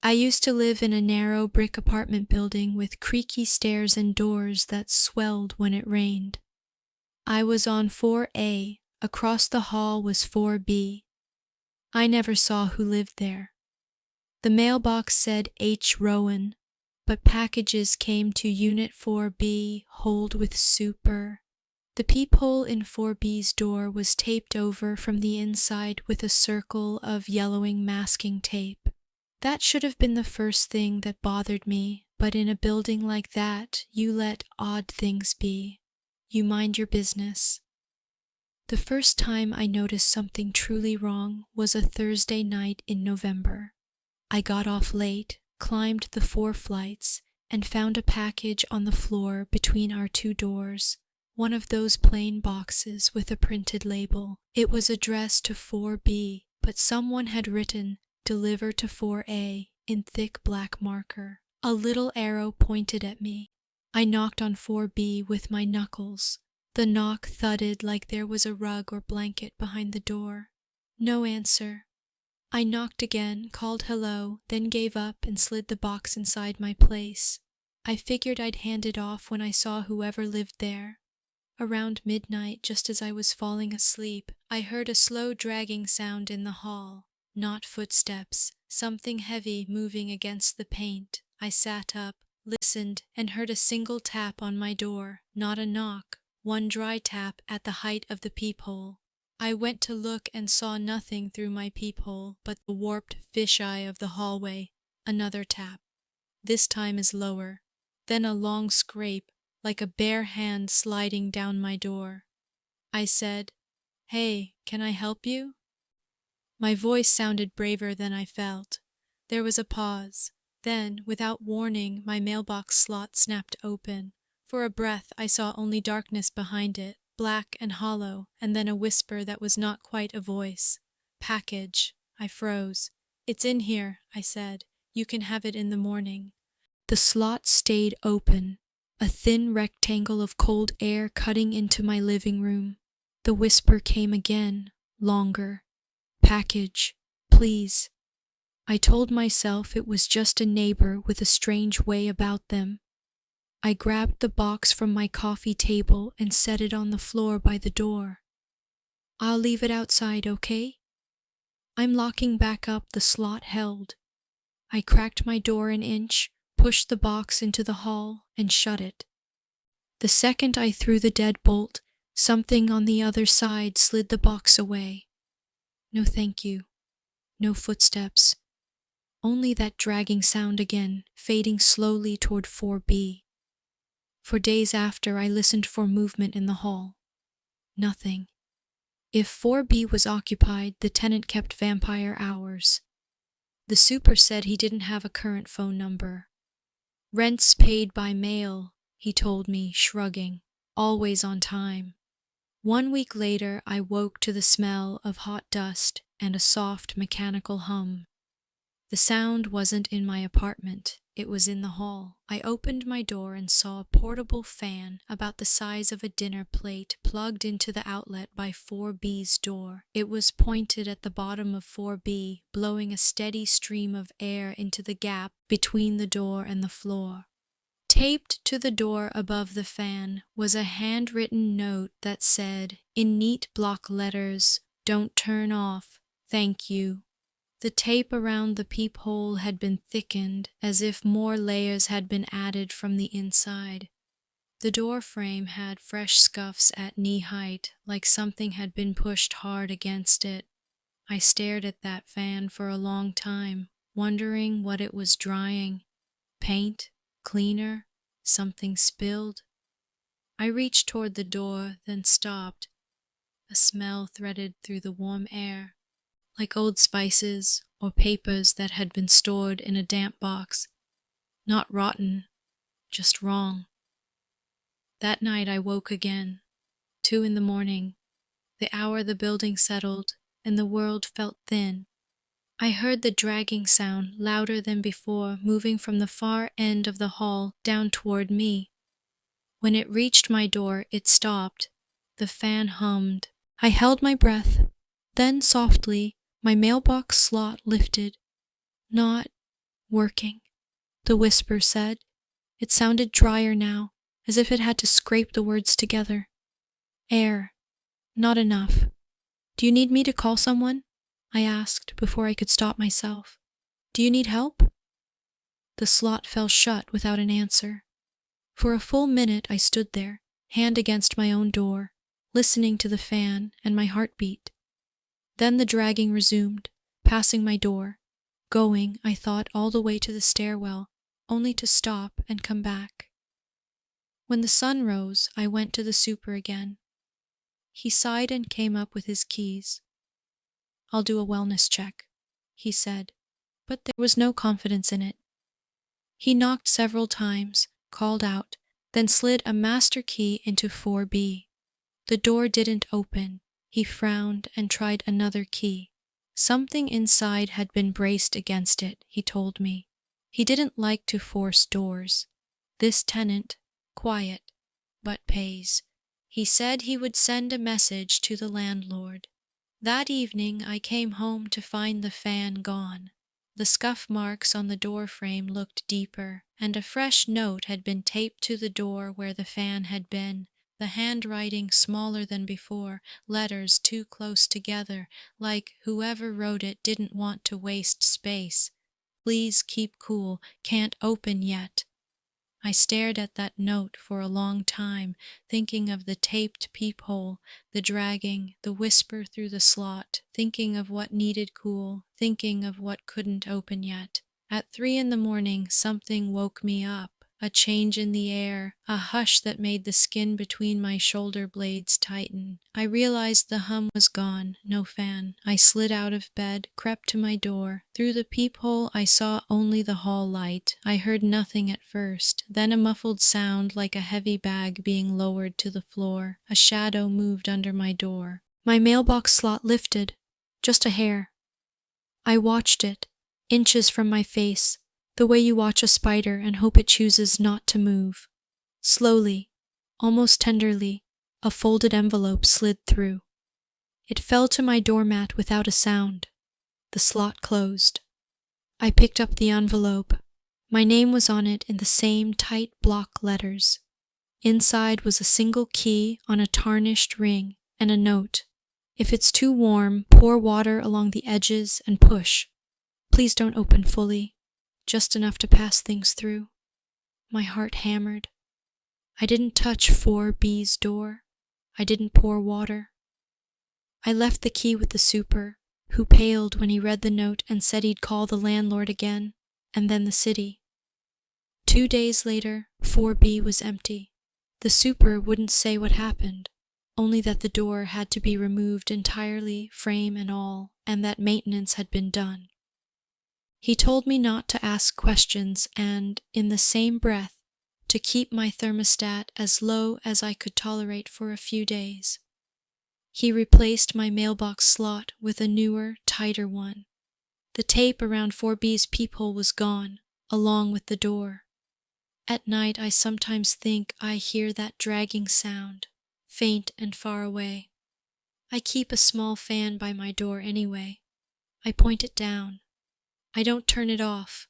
I used to live in a narrow brick apartment building with creaky stairs and doors that swelled when it rained. I was on 4A. Across the hall was 4B. I never saw who lived there. The mailbox said H. Rowan, but packages came to Unit 4B, hold with super. The peephole in 4B's door was taped over from the inside with a circle of yellowing masking tape. That should have been the first thing that bothered me, but in a building like that, you let odd things be. You mind your business. The first time I noticed something truly wrong was a Thursday night in November. I got off late, climbed the 4 flights, and found a package on the floor between our 2 doors, one of those plain boxes with a printed label. It was addressed to 4B, but someone had written, "Deliver to 4A," in thick black marker. A little arrow pointed at me. I knocked on 4B with my knuckles. The knock thudded like there was a rug or blanket behind the door. No answer. I knocked again, called hello, then gave up and slid the box inside my place. I figured I'd hand it off when I saw whoever lived there. Around midnight, just as I was falling asleep, I heard a slow dragging sound in the hall. Not footsteps, something heavy moving against the paint. I sat up, listened, and heard a single tap on my door. Not a knock, one dry tap at the height of the peephole. I went to look and saw nothing through my peephole but the warped fisheye of the hallway. Another tap. This time is lower. Then a long scrape, like a bare hand sliding down my door. I said, "Hey, can I help you?" My voice sounded braver than I felt. There was a pause. Then, without warning, my mailbox slot snapped open. For a breath, I saw only darkness behind it, black and hollow, and then a whisper that was not quite a voice. "Package." I froze. "It's in here," I said. "You can have it in the morning." The slot stayed open, a thin rectangle of cold air cutting into my living room. The whisper came again, longer. "Package, please." I told myself it was just a neighbor with a strange way about them. I grabbed the box from my coffee table and set it on the floor by the door. "I'll leave it outside, okay?" "I'm locking back up," the slot held. I cracked my door an inch, pushed the box into the hall, and shut it. The second I threw the deadbolt, something on the other side slid the box away. No thank you. No footsteps. Only that dragging sound again, fading slowly toward 4B. For days after, I listened for movement in the hall. Nothing. If 4B was occupied, the tenant kept vampire hours. The super said he didn't have a current phone number. "Rent's paid by mail," he told me, shrugging. "Always on time." 1 week later, I woke to the smell of hot dust and a soft mechanical hum. The sound wasn't in my apartment. It was in the hall. I opened my door and saw a portable fan about the size of a dinner plate plugged into the outlet by 4B's door. It was pointed at the bottom of 4B, blowing a steady stream of air into the gap between the door and the floor. Taped to the door above the fan was a handwritten note that said, in neat block letters, "Don't turn off. Thank you." The tape around the peephole had been thickened, as if more layers had been added from the inside. The door frame had fresh scuffs at knee height, like something had been pushed hard against it. I stared at that fan for a long time, wondering what it was drying. Paint? Cleaner? Something spilled? I reached toward the door, then stopped. A smell threaded through the warm air, like old spices or papers that had been stored in a damp box. Not rotten, just wrong. That night I woke again, 2 in the morning, the hour the building settled and the world felt thin. I heard the dragging sound, louder than before, moving from the far end of the hall down toward me. When it reached my door, it stopped. The fan hummed. I held my breath. Then softly, my mailbox slot lifted. Not Working, the whisper said. It sounded drier now, as if it had to scrape the words together. Air. Not enough. Do you need me to call someone? I asked before I could stop myself. Do you need help? The slot fell shut without an answer. For a full minute I stood there, hand against my own door, listening to the fan and my heartbeat. Then the dragging resumed, passing my door, going, I thought, all the way to the stairwell, only to stop and come back. When the sun rose, I went to the super again. He sighed and came up with his keys. I'll do a wellness check, he said, but there was no confidence in it. He knocked several times, called out, then slid a master key into 4B. The door didn't open. He frowned and tried another key. Something inside had been braced against it, he told me. He didn't like to force doors. This tenant, quiet, but pays. He said he would send a message to the landlord. That evening I came home to find the fan gone. The scuff marks on the door frame looked deeper, and a fresh note had been taped to the door where the fan had been. The handwriting smaller than before, letters too close together, like whoever wrote it didn't want to waste space. Please keep cool, can't open yet. I stared at that note for a long time, thinking of the taped peephole, the dragging, the whisper through the slot, thinking of what needed cool, thinking of what couldn't open yet. At 3 a.m, something woke me up. A change in the air, a hush that made the skin between my shoulder blades tighten. I realized the hum was gone, no fan. I slid out of bed, crept to my door. Through the peephole I saw only the hall light. I heard nothing at first, then a muffled sound like a heavy bag being lowered to the floor. A shadow moved under my door. My mailbox slot lifted, just a hair. I watched it, inches from my face, the way you watch a spider and hope it chooses not to move. Slowly, almost tenderly, a folded envelope slid through. It fell to my doormat without a sound. The slot closed. I picked up the envelope. My name was on it in the same tight block letters. Inside was a single key on a tarnished ring and a note. If it's too warm, pour water along the edges and push. Please don't open fully. Just enough to pass things through. My heart hammered. I didn't touch 4B's door. I didn't pour water. I left the key with the super, who paled when he read the note and said he'd call the landlord again, and then the city. 2 days later, 4B was empty. The super wouldn't say what happened, only that the door had to be removed entirely, frame and all, and that maintenance had been done. He told me not to ask questions and, in the same breath, to keep my thermostat as low as I could tolerate for a few days. He replaced my mailbox slot with a newer, tighter one. The tape around 4B's peephole was gone, along with the door. At night I sometimes think I hear that dragging sound, faint and far away. I keep a small fan by my door anyway. I point it down. I don't turn it off.